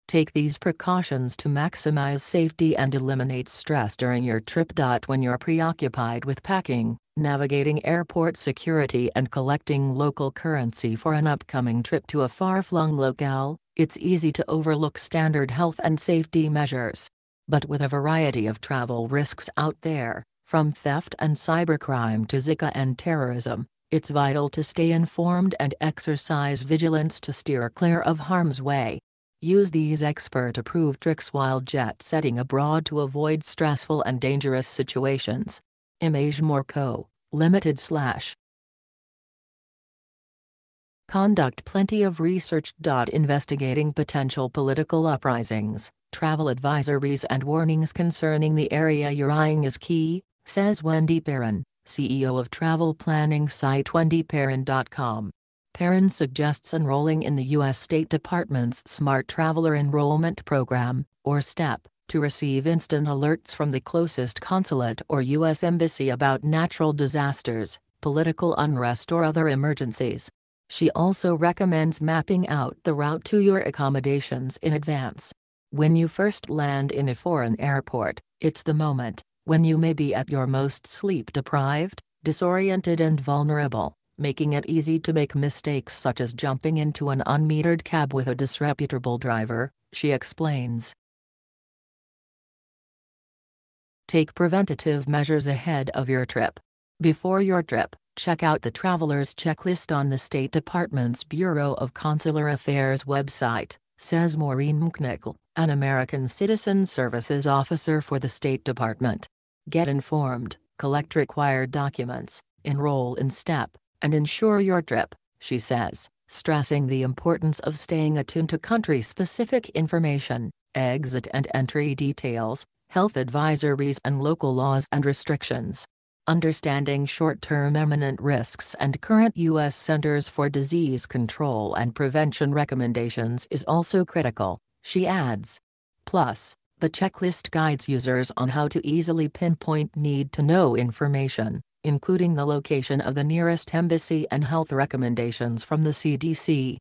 Take these precautions to maximize safety and eliminate stress during your trip. When you're preoccupied with packing, navigating airport security and collecting local currency for an upcoming trip to a far-flung locale, it's easy to overlook standard health and safety measures. But with a variety of travel risks out there, from theft and cybercrime to Zika and terrorism, it's vital to stay informed and exercise vigilance to steer clear of harm's way. Use these expert-approved tricks while jet-setting abroad to avoid stressful and dangerous situations. Image Morco, Limited / Conduct plenty of research. Investigating potential political uprisings, travel advisories and warnings concerning the area you're eyeing is key, says Wendy Perrin, CEO of travel planning site wendyperrin.com. Perrin suggests enrolling in the U.S. State Department's Smart Traveler Enrollment Program, or STEP, to receive instant alerts from the closest consulate or U.S. embassy about natural disasters, political unrest or other emergencies. She also recommends mapping out the route to your accommodations in advance. When you first land in a foreign airport, it's the moment when you may be at your most sleep-deprived, disoriented and vulnerable, making it easy to make mistakes such as jumping into an unmetered cab with a disreputable driver, she explains. Take preventative measures ahead of your trip. Before your trip, check out the Traveler's Checklist on the State Department's Bureau of Consular Affairs website, says Maureen McNichol, an American Citizen Services officer for the State Department. Get informed, collect required documents, enroll in STEP, and ensure your trip, she says, stressing the importance of staying attuned to country-specific information, exit and entry details, health advisories and local laws and restrictions. Understanding short-term imminent risks and current U.S. Centers for Disease Control and Prevention recommendations is also critical, she adds. Plus, the checklist guides users on how to easily pinpoint need-to-know information, including the location of the nearest embassy and health recommendations from the CDC.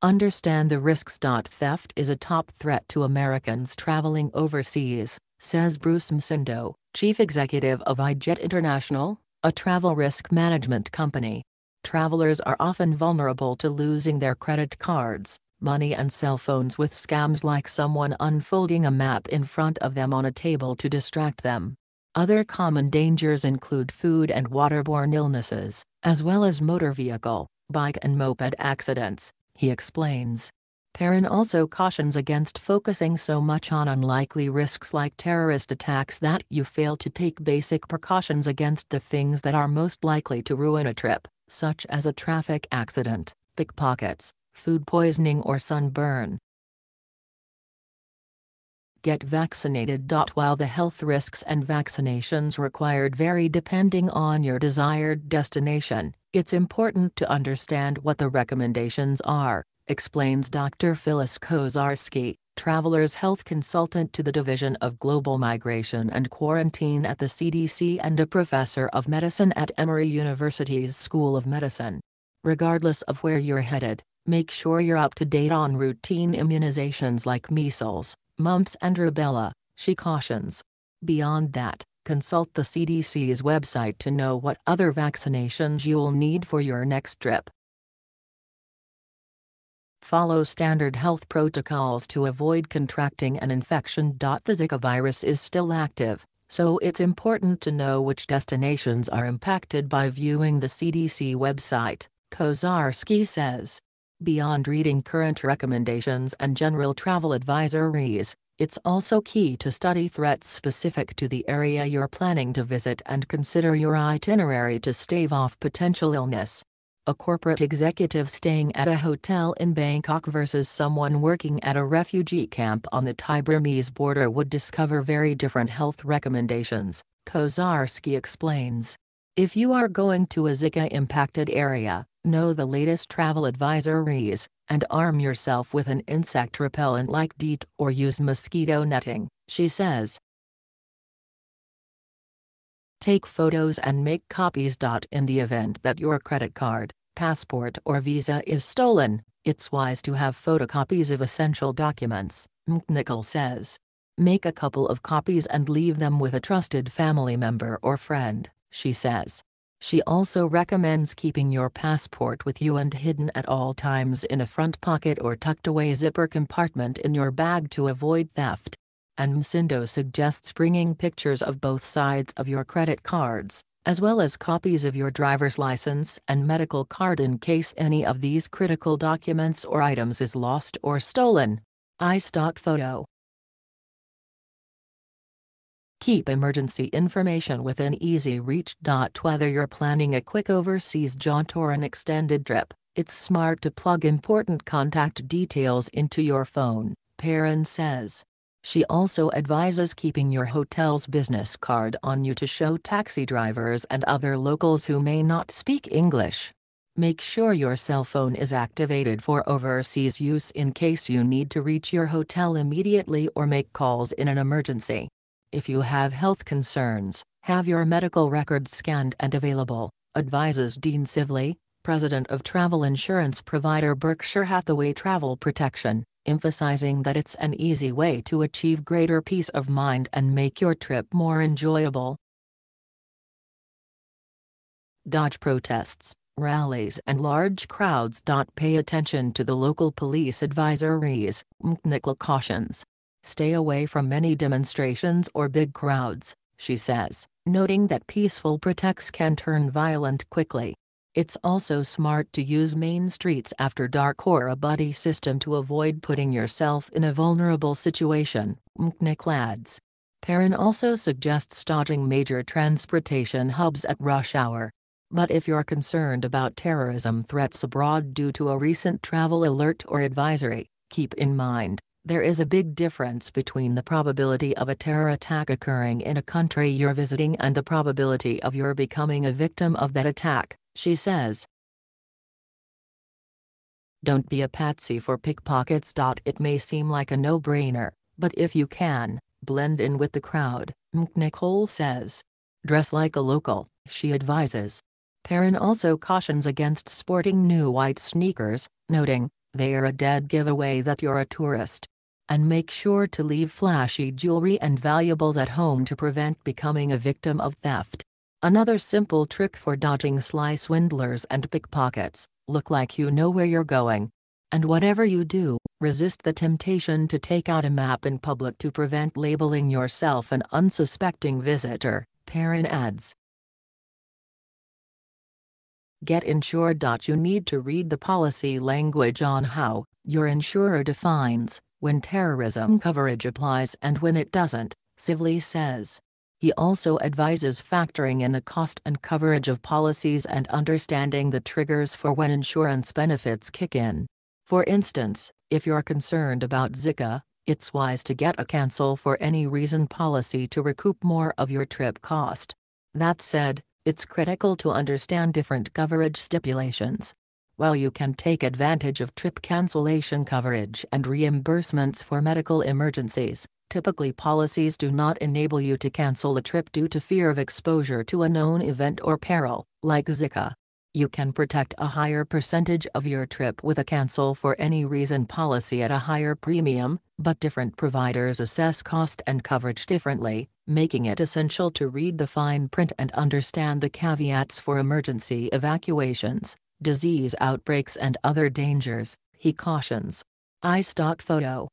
Understand the risks. Theft is a top threat to Americans traveling overseas, says Bruce Msindo, chief executive of iJet International, a travel risk management company. Travelers are often vulnerable to losing their credit cards, money and cell phones with scams like someone unfolding a map in front of them on a table to distract them. Other common dangers include food and waterborne illnesses, as well as motor vehicle, bike and moped accidents, he explains. Perrin also cautions against focusing so much on unlikely risks like terrorist attacks that you fail to take basic precautions against the things that are most likely to ruin a trip, such as a traffic accident, pickpockets, food poisoning or sunburn. Get vaccinated. While the health risks and vaccinations required vary depending on your desired destination, it's important to understand what the recommendations are, explains Dr. Phyllis Kozarski, traveler's health consultant to the Division of Global Migration and Quarantine at the CDC and a professor of medicine at Emory University's School of Medicine. Regardless of where you're headed, make sure you're up to date on routine immunizations like measles, mumps and rubella, she cautions. Beyond that, consult the CDC's website to know what other vaccinations you'll need for your next trip. Follow standard health protocols to avoid contracting an infection. The Zika virus is still active, so it's important to know which destinations are impacted by viewing the CDC website, Kozarski says. Beyond reading current recommendations and general travel advisories, it's also key to study threats specific to the area you're planning to visit and consider your itinerary to stave off potential illness. A corporate executive staying at a hotel in Bangkok versus someone working at a refugee camp on the Thai-Burmese border would discover very different health recommendations, Kozarski explains. If you are going to a Zika-impacted area, know the latest travel advisories, and arm yourself with an insect repellent like DEET or use mosquito netting, she says. Take photos and make copies. In the event that your credit card, passport or visa is stolen, It's wise to have photocopies of essential documents, Nicole says. Make a couple of copies and leave them with a trusted family member or friend, she says. She also recommends keeping your passport with you and hidden at all times in a front pocket or tucked away zipper compartment in your bag to avoid theft. And Msindo suggests bringing pictures of both sides of your credit cards, as well as copies of your driver's license and medical card in case any of these critical documents or items is lost or stolen. iStock photo. Keep emergency information within easy reach. Whether you're planning a quick overseas jaunt or an extended trip, it's smart to plug important contact details into your phone, Perrin says. She also advises keeping your hotel's business card on you to show taxi drivers and other locals who may not speak English. Make sure your cell phone is activated for overseas use in case you need to reach your hotel immediately or make calls in an emergency. If you have health concerns, have your medical records scanned and available, advises Dean Sivley, president of travel insurance provider Berkshire Hathaway Travel Protection, emphasizing that it's an easy way to achieve greater peace of mind and make your trip more enjoyable. Dodge protests, rallies and large crowds. Pay attention to the local police advisories, Nicole cautions. Stay away from many demonstrations or big crowds, she says, noting that peaceful protests can turn violent quickly. It's also smart to use main streets after dark or a buddy system to avoid putting yourself in a vulnerable situation, Nicole adds. Perrin also suggests dodging major transportation hubs at rush hour. But if you're concerned about terrorism threats abroad due to a recent travel alert or advisory, keep in mind, there is a big difference between the probability of a terror attack occurring in a country you're visiting and the probability of your becoming a victim of that attack, she says. Don't be a patsy for pickpockets. It may seem like a no-brainer, but if you can, blend in with the crowd, Nicole says. Dress like a local, she advises. Perrin also cautions against sporting new white sneakers, noting, they are a dead giveaway that you're a tourist. And make sure to leave flashy jewelry and valuables at home to prevent becoming a victim of theft. Another simple trick for dodging sly swindlers and pickpockets: look like you know where you're going. And whatever you do, resist the temptation to take out a map in public to prevent labeling yourself an unsuspecting visitor, Perrin adds. Get insured. You need to read the policy language on how your insurer defines when terrorism coverage applies and when it doesn't, Sivley says. He also advises factoring in the cost and coverage of policies and understanding the triggers for when insurance benefits kick in. For instance, if you're concerned about Zika, it's wise to get a cancel for any reason policy to recoup more of your trip cost. That said, it's critical to understand different coverage stipulations. While you can take advantage of trip cancellation coverage and reimbursements for medical emergencies, typically policies do not enable you to cancel a trip due to fear of exposure to a known event or peril, like Zika. You can protect a higher percentage of your trip with a cancel for any reason policy at a higher premium, but different providers assess cost and coverage differently, making it essential to read the fine print and understand the caveats for emergency evacuations, disease outbreaks and other dangers, he cautions. iStock photo.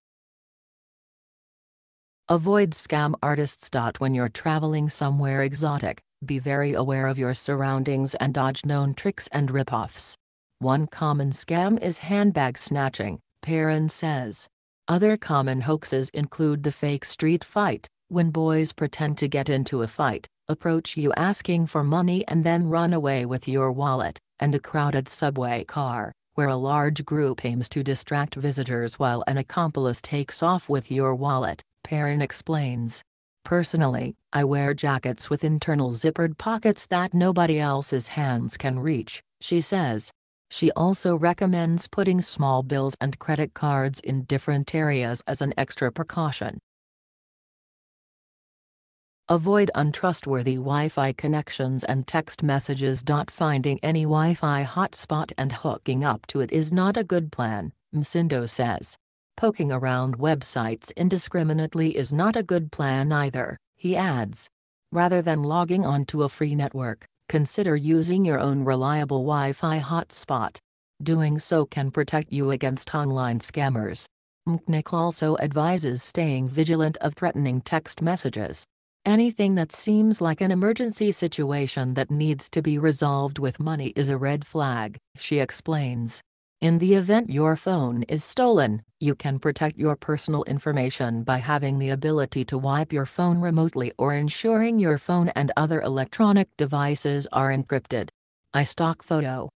Avoid scam artists. When you're traveling somewhere exotic, be very aware of your surroundings and dodge known tricks and ripoffs. One common scam is handbag snatching, Perrin says. Other common hoaxes include the fake street fight, when boys pretend to get into a fight, approach you asking for money and then run away with your wallet, and the crowded subway car, where a large group aims to distract visitors while an accomplice takes off with your wallet, Perrin explains. Personally, I wear jackets with internal zippered pockets that nobody else's hands can reach, she says. She also recommends putting small bills and credit cards in different areas as an extra precaution. Avoid untrustworthy Wi-Fi connections and text messages. Finding any Wi-Fi hotspot and hooking up to it is not a good plan, Msindo says. Poking around websites indiscriminately is not a good plan either, he adds. Rather than logging onto a free network, consider using your own reliable Wi-Fi hotspot. Doing so can protect you against online scammers. Mknik also advises staying vigilant of threatening text messages. Anything that seems like an emergency situation that needs to be resolved with money is a red flag, she explains. In the event your phone is stolen, you can protect your personal information by having the ability to wipe your phone remotely or ensuring your phone and other electronic devices are encrypted. iStock photo.